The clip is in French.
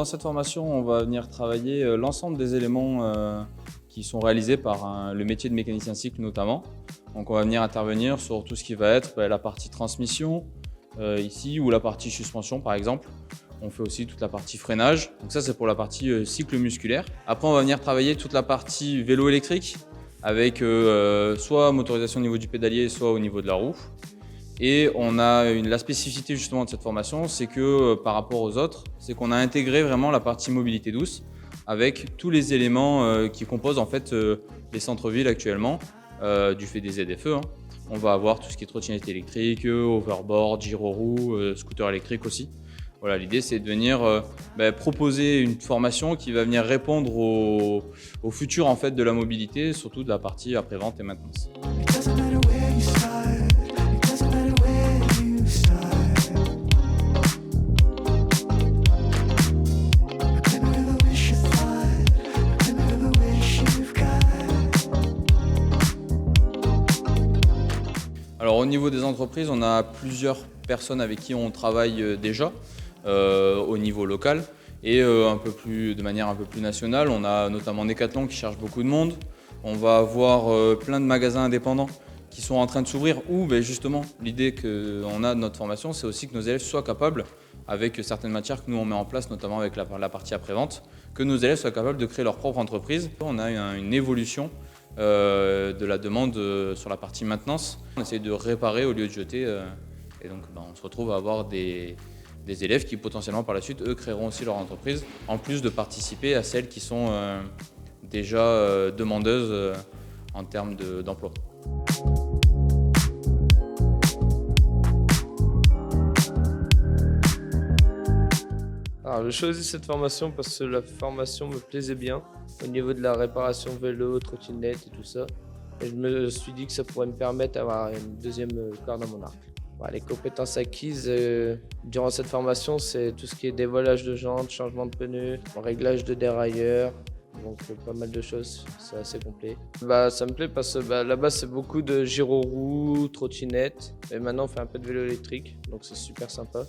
cette formation, on va venir travailler l'ensemble des éléments qui sont réalisés par le métier de mécanicien cycle notamment. Donc on va venir intervenir sur tout ce qui va être la partie transmission ici ou la partie suspension par exemple. On fait aussi toute la partie freinage. Donc ça c'est pour la partie cycle musculaire. Après on va venir travailler toute la partie vélo électrique avec soit motorisation au niveau du pédalier, soit au niveau de la roue. Et on a la spécificité justement de cette formation, c'est que par rapport aux autres, c'est qu'on a intégré vraiment la partie mobilité douce avec tous les éléments qui composent en fait les centres-villes actuellement du fait des ZFE. On va avoir tout ce qui est trottinette électrique, overboard, gyroroue, scooter électrique aussi. Voilà, l'idée c'est de venir proposer une formation qui va venir répondre au futur en fait de la mobilité, surtout de la partie après-vente et maintenance. Alors au niveau des entreprises, on a plusieurs personnes avec qui on travaille déjà au niveau local et de manière un peu plus nationale. On a notamment Decathlon qui cherche beaucoup de monde. On va avoir plein de magasins indépendants qui sont en train de s'ouvrir où justement l'idée qu'on a de notre formation, c'est aussi que nos élèves soient capables, avec certaines matières que nous on met en place, notamment avec la partie après-vente, que nos élèves soient capables de créer leur propre entreprise. On a une évolution de la demande sur la partie maintenance. On essaie de réparer au lieu de jeter et donc on se retrouve à avoir des élèves qui potentiellement par la suite, eux, créeront aussi leur entreprise, en plus de participer à celles qui sont déjà demandeuses en termes d'emploi. Alors, j'ai choisi cette formation parce que la formation me plaisait bien au niveau de la réparation vélo, trottinette et tout ça. Et je me suis dit que ça pourrait me permettre d'avoir une deuxième corde à mon arc. Voilà, les compétences acquises durant cette formation, c'est tout ce qui est dévoilage de jantes, changement de pneus, réglage de dérailleur, donc pas mal de choses, c'est assez complet. Ça me plaît parce que là-bas c'est beaucoup de gyroroue, trottinette, et maintenant on fait un peu de vélo électrique, donc c'est super sympa.